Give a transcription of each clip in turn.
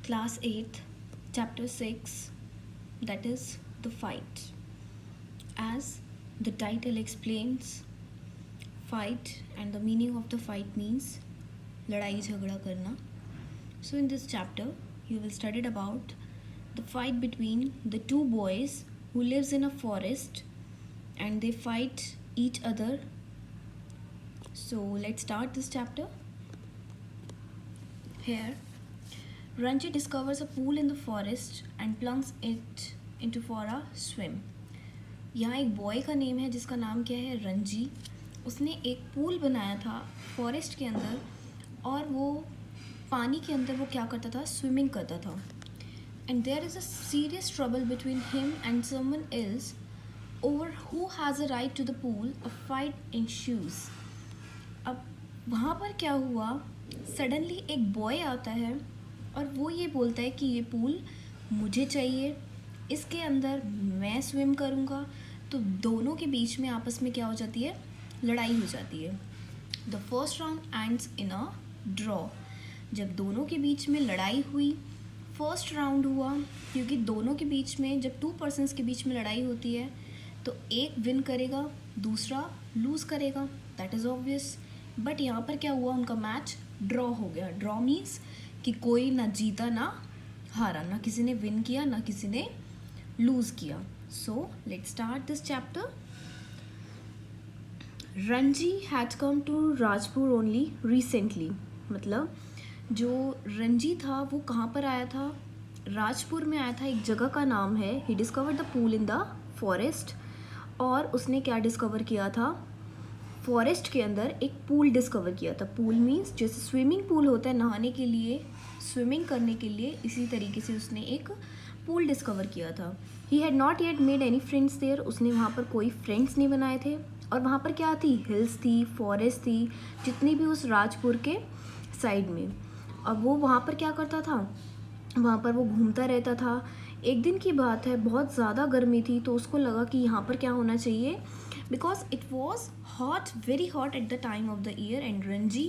Class 8th, Chapter 6, that is the fight. As the title explains, fight and the meaning of the fight means लड़ाई झगड़ा करना. So in this chapter, you will study about the fight between the two boys who lives in a forest and they fight each other. So let's start this chapter. Here, Ranji discovers a pool in the forest and plunges it into for a swim. यहाँ एक boy का name है जिसका नाम क्या है, रंजी. उसने एक पूल बनाया था फॉरेस्ट के अंदर और वो पानी के अंदर वो क्या करता था, स्विमिंग करता था. And there is a serious trouble between him and someone else over who has a right to the pool. A fight in shoes. अब वहाँ पर क्या हुआ, सडनली एक बॉय आता है और वो ये बोलता है कि ये पूल मुझे चाहिए, इसके अंदर मैं स्विम करूँगा. तो दोनों के बीच में आपस में क्या हो जाती है, लड़ाई हो जाती है. The first round ends in a draw. जब दोनों के बीच में लड़ाई हुई, फर्स्ट राउंड हुआ, क्योंकि दोनों के बीच में जब टू पर्सन्स के बीच में लड़ाई होती है तो एक विन करेगा, दूसरा लूज़ करेगा. That is obvious. बट यहाँ पर क्या हुआ, उनका मैच ड्रॉ हो गया. ड्रॉ मीन्स कि कोई ना जीता ना हारा, ना किसी ने विन किया ना किसी ने लूज़ किया. So let's start this chapter. Ranji had come to Rajpur only recently. मतलब जो रंजी था वो कहाँ पर आया था, राजपुर में आया था. एक जगह का नाम है. He discover the pool in the forest. और उसने क्या डिस्कवर किया था, फॉरेस्ट के अंदर एक पूल डिस्कवर किया था. पूल मीन्स जैसे स्विमिंग पूल होता है नहाने के लिए, स्विमिंग करने के लिए, इसी तरीके से उसने एक पूल डिस्कवर किया था. He had not yet made any friends there. उसने वहाँ पर कोई फ्रेंड्स नहीं बनाए थे. और वहाँ पर क्या थी, हिल्स थी, फॉरेस्ट थी, जितनी भी उस राजपुर के साइड में. अब वो वहाँ पर क्या करता था, वहाँ पर वो घूमता रहता था. एक दिन की बात है, बहुत ज़्यादा गर्मी थी तो उसको लगा कि यहाँ पर क्या होना चाहिए, because it was hot, very hot at the time of the year, and Ranji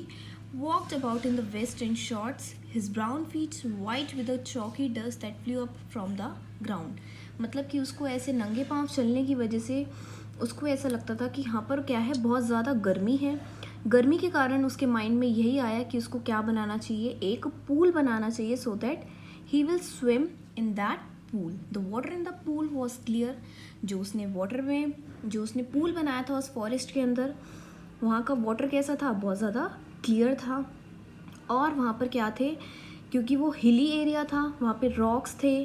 walked about in the vest and shorts, his brown feet white with the chalky dust that flew up from the ground. मतलब कि उसको ऐसे नंगे पाँव चलने की वजह से उसको ऐसा लगता था कि यहाँ पर क्या है, बहुत ज़्यादा गर्मी है. गर्मी के कारण उसके माइंड में यही आया कि उसको क्या बनाना चाहिए, एक पूल बनाना चाहिए, so that he will swim in that pool. The water in the pool was clear. जो उसने पूल बनाया था उस फॉरेस्ट के अंदर, वहाँ का वाटर कैसा था, बहुत ज़्यादा क्लियर था. और वहाँ पर क्या थे, क्योंकि वो हिली एरिया था, वहाँ पे रॉक्स थे,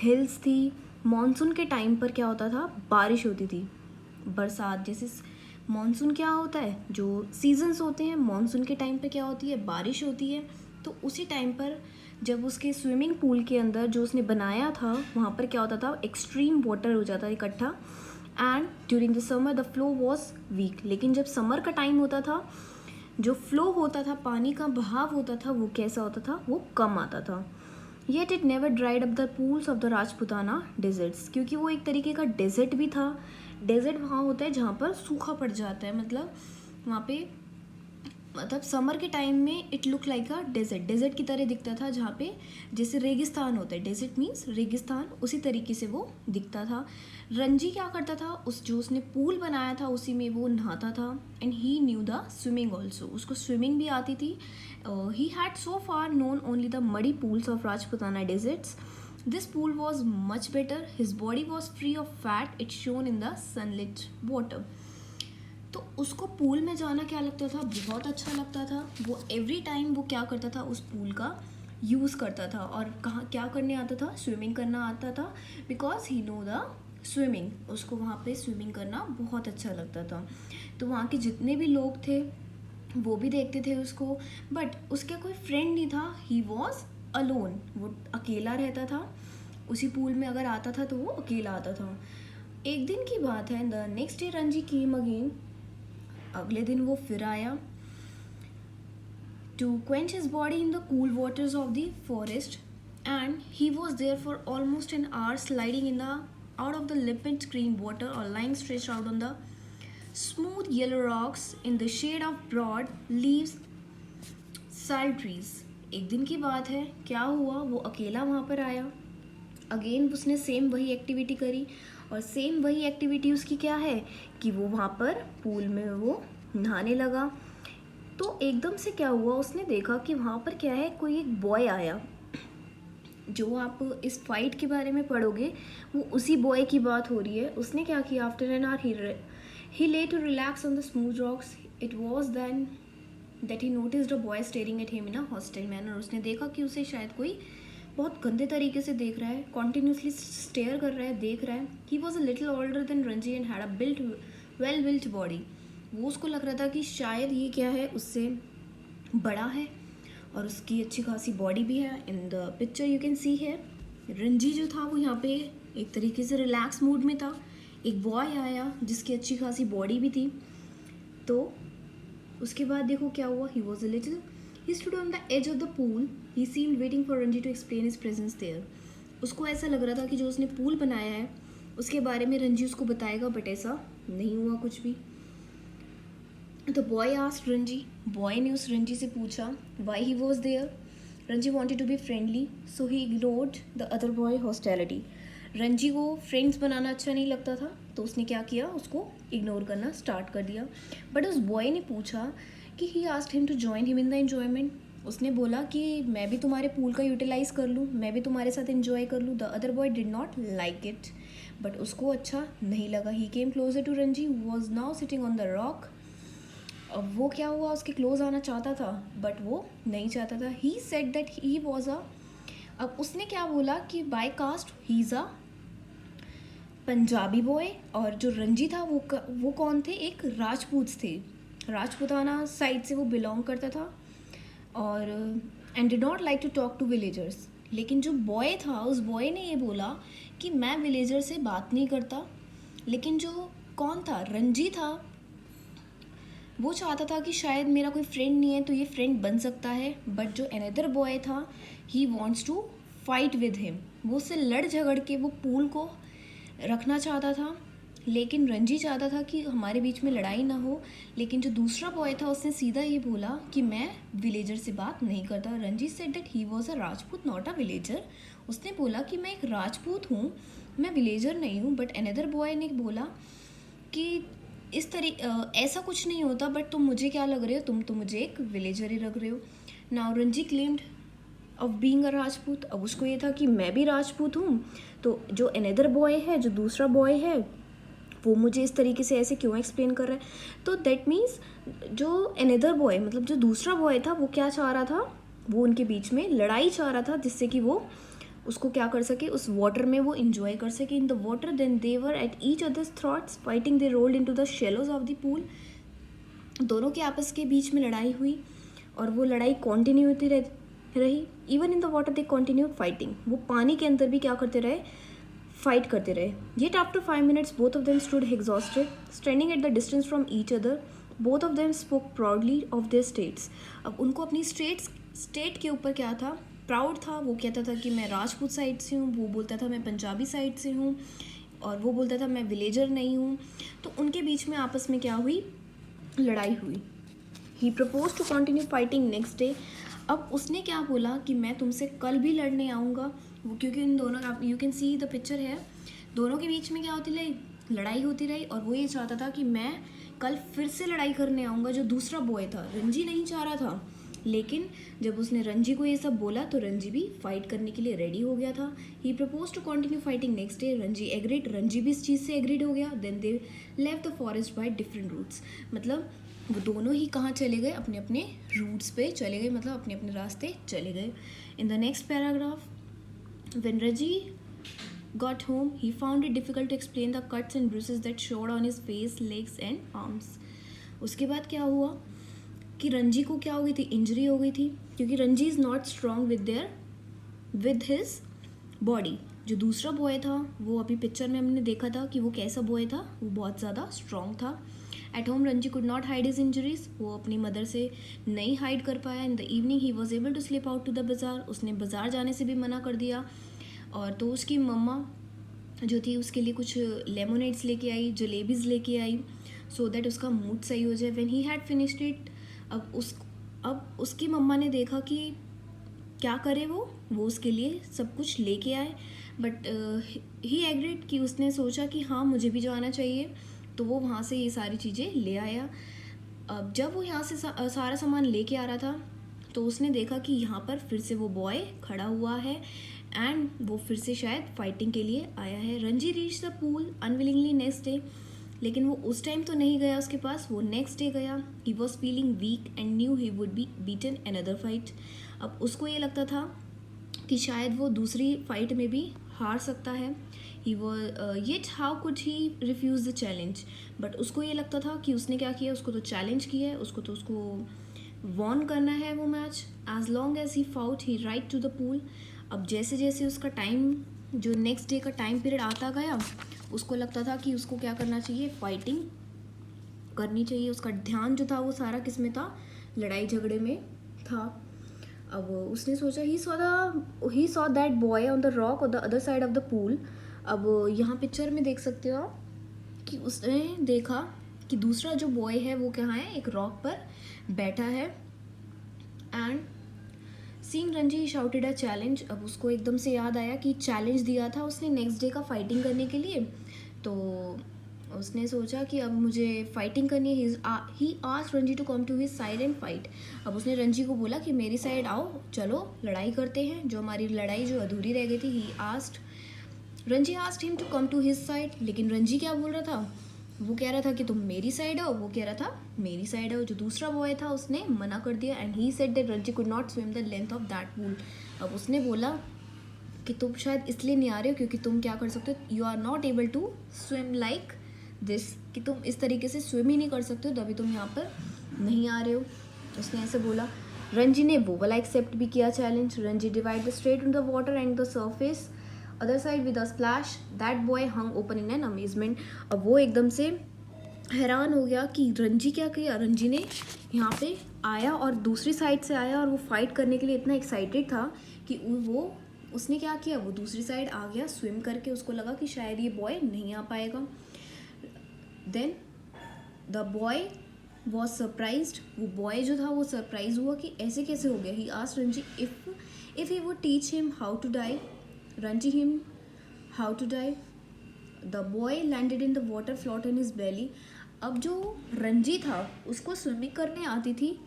हिल्स थी. मॉनसून के टाइम पर क्या होता था, बारिश होती थी, बरसात. जैसे मॉनसून क्या होता है, जो सीजन्स होते हैं, मॉनसून के टाइम पर क्या होती है, बारिश होती है. तो उसी टाइम पर जब उसके स्विमिंग पूल के अंदर जो उसने बनाया था, वहाँ पर क्या होता था, एक्सट्रीम वाटर हो जाता इकट्ठा. And during the summer the flow was weak. लेकिन जब समर का टाइम होता था, जो फ्लो होता था, पानी का बहाव होता था, वो कैसा होता था, वो कम आता था. Yet it never dried up the pools of the Rajputana deserts. क्योंकि वो एक तरीके का डेजर्ट भी था. डेजर्ट वहाँ होता है जहाँ पर सूखा पड़ जाता है, मतलब वहाँ पे, मतलब समर के टाइम में it look like a desert की तरह दिखता था, जहाँ पे जैसे रेगिस्तान होता है, डेजर्ट मीन्स रेगिस्तान, उसी तरीके से वो दिखता था. रंजी क्या करता था, जो उसने पूल बनाया था उसी में वो नहाता था. And he knew the swimming also. उसको स्विमिंग भी आती थी. He had so far known only the muddy pools of Rajputana deserts. This pool was much better. His body was free of fat. It shone in the sunlit water. तो उसको pool में जाना क्या लगता था, बहुत अच्छा लगता था. वो एवरी टाइम वो क्या करता था, उस पूल का यूज़ करता था. और कहाँ क्या करने आता था, स्विमिंग करना आता था, because he know the swimming. उसको वहाँ पे स्विमिंग करना बहुत अच्छा लगता था. तो वहाँ के जितने भी लोग थे वो भी देखते थे उसको. बट उसका कोई फ्रेंड नहीं था. He was alone. वो अकेला रहता था. उसी पूल में अगर आता था तो वो अकेला आता था. एक दिन की बात है, the next day Ranji came again. अगले दिन वो फिर आया to quench his body in the cool waters of the forest, and he was there for almost an hour, sliding in the out of the limpid green water or lying stretched out on the smooth yellow rocks in the shade of broad leaves sal trees. एक दिन की बात है, क्या हुआ, वो अकेला वहाँ पर आया। अगेन उसने सेम वही एक्टिविटी करी, और सेम वही एक्टिविटी उसकी क्या है कि वो वहाँ पर पूल में वो नहाने लगा। तो एकदम से क्या हुआ, उसने देखा कि वहाँ पर क्या है, कोई एक बॉय आया। जो आप इस फाइट के बारे में पढ़ोगे वो उसी बॉय की बात हो रही है। उसने क्या किया, after N hour he lay to relax on the smooth rocks. It was then that he noticed a boy staring at him in a hostile manner. उसने देखा कि उसे शायद कोई बहुत गंदे तरीके से देख रहा है, कॉन्टिन्यूसली स्टेयर कर रहा है, देख रहा है। ही was a little older than Ranji and had a built well built body. वो उसको लग रहा था कि शायद ये क्या है, उससे बड़ा है और उसकी अच्छी खासी बॉडी भी है। In the picture you can see है रंजी जो था वो यहाँ पे एक तरीके से रिलैक्स मूड में था। एक बॉय आया जिसकी अच्छी खासी बॉडी भी थी। तो उसके बाद देखो क्या हुआ, he was a little he stood on the edge of the pool. He seemed waiting for Ranji to explain his presence there. उसको ऐसा लग रहा था कि जो उसने पूल बनाया है उसके बारे में रंजी उसको बताएगा, बट ऐसा नहीं हुआ कुछ भी। तो बॉय आस्क्ड रंजी, बॉय ने उस रंजी से पूछा why he was there. Ranji wanted to be friendly so he ignored the other boy hostility. Ranji को फ्रेंड्स बनाना अच्छा नहीं लगता था, तो उसने क्या किया, उसको इग्नोर करना स्टार्ट कर दिया। बट उस बॉय ने पूछा कि he asked him to join him in the enjoyment. उसने बोला कि मैं भी तुम्हारे पूल का यूटिलाइज़ कर लूँ, मैं भी तुम्हारे साथ इन्जॉय कर लूँ। The other boy did not like it, but उसको अच्छा नहीं लगा। He came closer to Ranji who was now sitting on the rock. अब वो क्या हुआ, उसके क्लोज आना चाहता था बट वो नहीं चाहता था। He said that he was a, अब उसने क्या बोला कि by caste he is a Punjabi boy, और जो रंजी था वो कौन थे, एक राजपूत थे, राजपूताना साइड से वो बिलोंग करता था। और and did not like to talk to villagers. लेकिन जो बॉय था उस बॉय ने ये बोला कि मैं विलेजर से बात नहीं करता। लेकिन जो कौन था, रंजी था, वो चाहता था कि शायद मेरा कोई फ्रेंड नहीं है तो ये फ्रेंड बन सकता है। बट जो अनदर बॉय था he wants to fight with him. वो उससे लड़ झगड़ के वो पूल को रखना चाहता था। लेकिन रंजी चाहता था कि हमारे बीच में लड़ाई ना हो। लेकिन जो दूसरा बॉय था उसने सीधा ये बोला कि मैं विलेजर से बात नहीं करता। Ranji said that he was a Rajput not a villager. उसने बोला कि मैं एक राजपूत हूँ, मैं विलेजर नहीं हूँ। बट अनदर बॉय ने बोला कि ऐसा कुछ नहीं होता, बट तुम मुझे क्या लग रहे हो, तुम तो मुझे एक विलेजर ही लग रहे हो। Now Ranji claimed of being a Rajput. अब उसको ये था कि मैं भी राजपूत हूँ, तो जो अनदर बॉय है, जो दूसरा बॉय है, वो मुझे इस तरीके से ऐसे क्यों एक्सप्लेन कर रहा है। तो दैट मीन्स जो अनदर बॉय, मतलब जो दूसरा बॉय था, वो क्या चाह रहा था, वो उनके बीच में लड़ाई चाह रहा था, जिससे कि वो उसको क्या कर सके, उस वाटर में वो इंजॉय कर सके। In the water then they were at each others throats fighting, they rolled into the shallows of the pool. दोनों के आपस के बीच में लड़ाई हुई और वो लड़ाई कॉन्टिन्यू होती रही। Even in the water they continue fighting. वो पानी के अंदर भी क्या करते रहे, फाइट करते रहे। Yet after 5 minutes both of them stood exhausted standing at the distance from each other. Both of them spoke proudly of their states. अब उनको अपनी स्टेट के ऊपर क्या था, प्राउड था। वो कहता था कि मैं राजपूत साइड से हूँ, वो बोलता था मैं पंजाबी साइड से हूँ, और वो बोलता था मैं विलेजर नहीं हूँ। तो उनके बीच में आपस में क्या हुई, लड़ाई हुई। He propose to continue fighting next day. अब उसने क्या बोला कि मैं तुमसे कल भी लड़ने आऊँगा। वो क्योंकि इन दोनों, आप you can see the picture है, दोनों के बीच में क्या होती रही, लड़ाई होती रही। और वो ये चाहता था कि मैं कल फिर से लड़ाई करने आऊँगा। जो दूसरा बॉय था, रंजी नहीं चाह रहा था। लेकिन जब उसने रंजी को ये सब बोला तो रंजी भी फाइट करने के लिए रेडी हो गया था। He propose to continue fighting next day. Ranji agreed, Ranji भी इस चीज़ से एग्रीड हो गया। Then they left the forest by different routes. मतलब वो दोनों ही कहाँ चले गए, अपने अपने रूट्स पे चले गए, मतलब अपने अपने रास्ते चले गए। In the next paragraph, when Raji got home, he found it difficult to explain the cuts and bruises that showed on his face, legs and arms. उसके बाद क्या हुआ कि रंजी को क्या हो गई थी, इंजरी हो गई थी, क्योंकि Ranji is not strong with his body. जो दूसरा बॉय था, वो अभी पिक्चर में हमने देखा था कि वो कैसा बॉय था, वो बहुत ज़्यादा स्ट्रॉन्ग था। At home Ranji could not hide his injuries. वो अपनी मदर से नहीं हाइड कर पाया। In the evening he was able to slip out to the bazaar. उसने बाज़ार जाने से भी मना कर दिया। और तो उसकी मम्मा जो थी उसके लिए कुछ लेमोनेड्स लेके आई, जलेबीज़ लेके आई, सो दैट उसका मूड सही हो जाए। When he had finished it, अब उसकी मम्मा ने देखा कि क्या करे वो उसके लिए सब कुछ लेके आए, बट ही एग्रीड कि उसने सोचा कि हाँ मुझे भी जाना चाहिए, तो वो वहाँ से ये सारी चीज़ें ले आया। अब जब वो यहाँ से सारा सामान लेके आ रहा था तो उसने देखा कि यहाँ पर फिर से वो बॉय खड़ा हुआ है एंड वो फिर से शायद फाइटिंग के लिए आया है। Ranji reach the pool unwillingly next day, लेकिन वो उस टाइम तो नहीं गया उसके पास, वो नेक्स्ट डे गया। He was feeling weak and knew he would be beaten another fight. अब उसको ये लगता था कि शायद वो दूसरी फाइट में भी हार सकता है। He yet how could he refuse the challenge, but उसको ये लगता था कि उसने क्या किया, उसको तो चैलेंज किया है, उसको वॉन करना है वो match. As long as he fought he right to the pool. अब जैसे जैसे उसका टाइम, जो नेक्स्ट डे का टाइम पीरियड आता गया, उसको लगता था कि उसको क्या करना चाहिए, फाइटिंग करनी चाहिए। उसका ध्यान जो था वो सारा किस में था, लड़ाई झगड़े में था। अब उसने सोचा he saw that boy on the rock on the other side of the pool. अब यहाँ पिक्चर में देख सकते हो आप कि उसने देखा कि दूसरा जो बॉय है वो कहाँ है, एक रॉक पर बैठा है। And seeing Ranji he shouted a challenge. अब उसको एकदम से याद आया कि चैलेंज दिया था उसने नेक्स्ट डे का फाइटिंग करने के लिए, तो उसने सोचा कि अब मुझे फाइटिंग करनी है। He asked Ranji to come to his side and fight. अब उसने रंजी को बोला कि मेरी साइड आओ, चलो लड़ाई करते हैं, जो हमारी लड़ाई जो अधूरी रह गई थी। He asked Ranji asked him to come to his side, लेकिन रंजी क्या बोल रहा था, वो कह रहा था कि तुम मेरी साइड आओ, वो कह रहा था मेरी साइड आओ। जो दूसरा बॉय था उसने मना कर दिया। And he said that Ranji could not swim the length of that pool. अब उसने बोला कि तुम शायद इसलिए नहीं आ रहे हो क्योंकि तुम क्या कर सकते हो, you are not able to swim like this, कि तुम इस तरीके से स्विम ही नहीं कर सकते हो, तभी तुम यहाँ पर नहीं आ रहे हो। उसने ऐसे बोला। रंजी ने वो वाला एक्सेप्ट भी किया challenge. Ranji divide straight in the water and the surface other side with a splash. That boy hung open in an amazement. अब वो एकदम से हैरान हो गया कि रंजी क्या किया। रंजी ने यहाँ पे आया और दूसरी साइड से आया और वो फाइट करने के लिए इतना एक्साइटेड था कि उसने क्या किया, वो दूसरी साइड आ गया स्विम करके। उसको लगा कि शायद ये बॉय नहीं आ पाएगा। Then the boy was surprised. वो बॉय जो था वो सरप्राइज हुआ कि ऐसे कैसे हो गया। He asked Ranji if he would teach him how to dive. Ranji him how to dive. The boy landed in the water flat in his belly. अब जो रंजी था उसको स्विमिंग करने आती थी,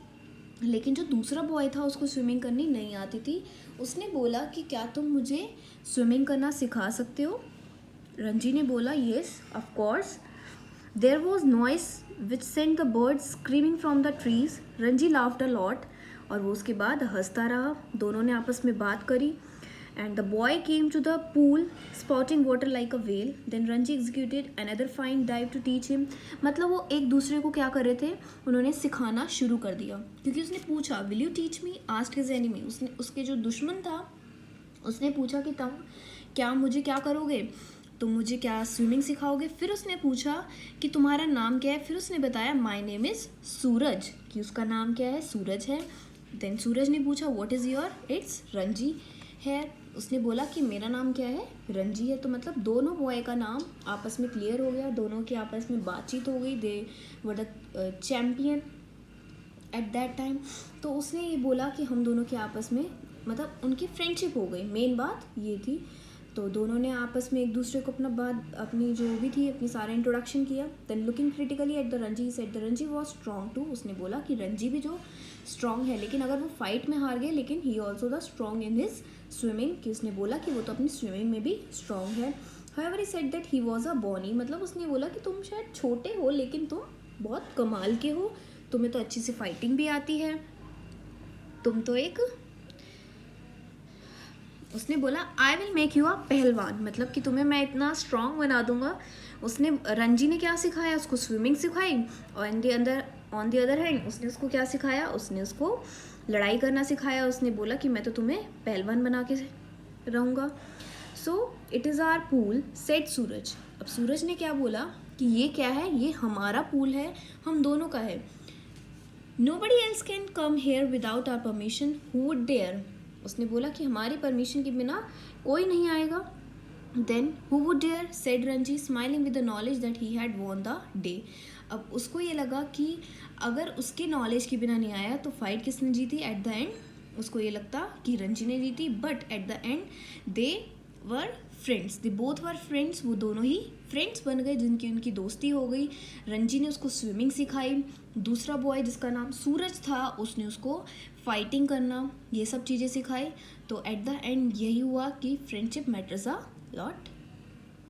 लेकिन जो दूसरा बॉय था उसको स्विमिंग करनी नहीं आती थी। उसने बोला कि क्या तुम मुझे स्विमिंग करना सिखा सकते हो। रंजी ने बोला yes of course. There was noise which sent the birds screaming from the trees. Ranji laughed a lot, और वो उसके बाद हंसता रहा। दोनों ने आपस में बात करी। And the boy came to the pool, spouting water like a whale. Then Ranji executed another fine dive to teach him. मतलब वो एक दूसरे को क्या कर रहे थे, उन्होंने सिखाना शुरू कर दिया, क्योंकि उसने पूछा will you teach me, asked his enemy. उसने उसके जो दुश्मन था उसने पूछा कि तुम क्या मुझे क्या करोगे, तुम मुझे क्या स्विमिंग सिखाओगे। फिर उसने पूछा कि तुम्हारा नाम क्या है। फिर उसने बताया माई नेम इज़ सूरज, कि उसका नाम क्या है, सूरज है। देन सूरज ने पूछा what is your, it's Ranji है। उसने बोला कि मेरा नाम क्या है, रंजी है। तो मतलब दोनों बॉय का नाम आपस में क्लियर हो गया, दोनों की आपस में बातचीत हो गई। They were the champion at that time. तो उसने ये बोला कि हम दोनों के आपस में मतलब उनकी फ्रेंडशिप हो गई, मेन बात ये थी। तो दोनों ने आपस में एक दूसरे को अपनी जो भी थी अपनी सारा इंट्रोडक्शन किया। Then looking critically at the Ranji said the Ranji was strong too. उसने बोला कि रंजी भी जो स्ट्रॉन्ग है, लेकिन अगर वो फाइट में हार गए, लेकिन he also the strong in his swimming, कि उसने बोला कि वो तो अपनी स्विमिंग में भी स्ट्रॉन्ग है। However he said that he was a bony, मतलब उसने बोला कि तुम शायद छोटे हो लेकिन तुम बहुत कमाल के हो, तुम्हें तो अच्छी से फाइटिंग भी आती है, तुम तो एक, उसने बोला आई विल मेक यू अ पहलवान, मतलब कि तुम्हें मैं इतना स्ट्रॉन्ग बना दूंगा। उसने रंजी ने क्या सिखाया, उसको स्विमिंग सिखाई, और ऑन द अदर हैंड उसने उसको क्या सिखाया, उसने उसको लड़ाई करना सिखाया। उसने बोला कि मैं तो तुम्हें पहलवान बना के रहूँगा। So it is our pool said Suraj. अब सूरज ने क्या बोला कि ये क्या है, ये हमारा पूल है, हम दोनों का है। Nobody else can come here without our permission, who would dare. उसने बोला कि हमारी परमिशन के बिना कोई नहीं आएगा। Then who would dare said Ranji smiling with the knowledge that he had won the day. अब उसको ये लगा कि अगर उसके नॉलेज के बिना नहीं आया तो फाइट किसने जीती एट द एंड, उसको ये लगता कि रंजी ने दी थी, but at the and they were friends, they both were friends, वो दोनों ही फ्रेंड्स बन गए जिनकी उनकी दोस्ती हो गई। रंजी ने उसको स्विमिंग सिखाई, दूसरा बॉय जिसका नाम सूरज था उसने उसको फाइटिंग करना, ये सब चीज़ें सिखाई। तो एट द एंड यही हुआ कि फ्रेंडशिप मैटर्स अ लॉट।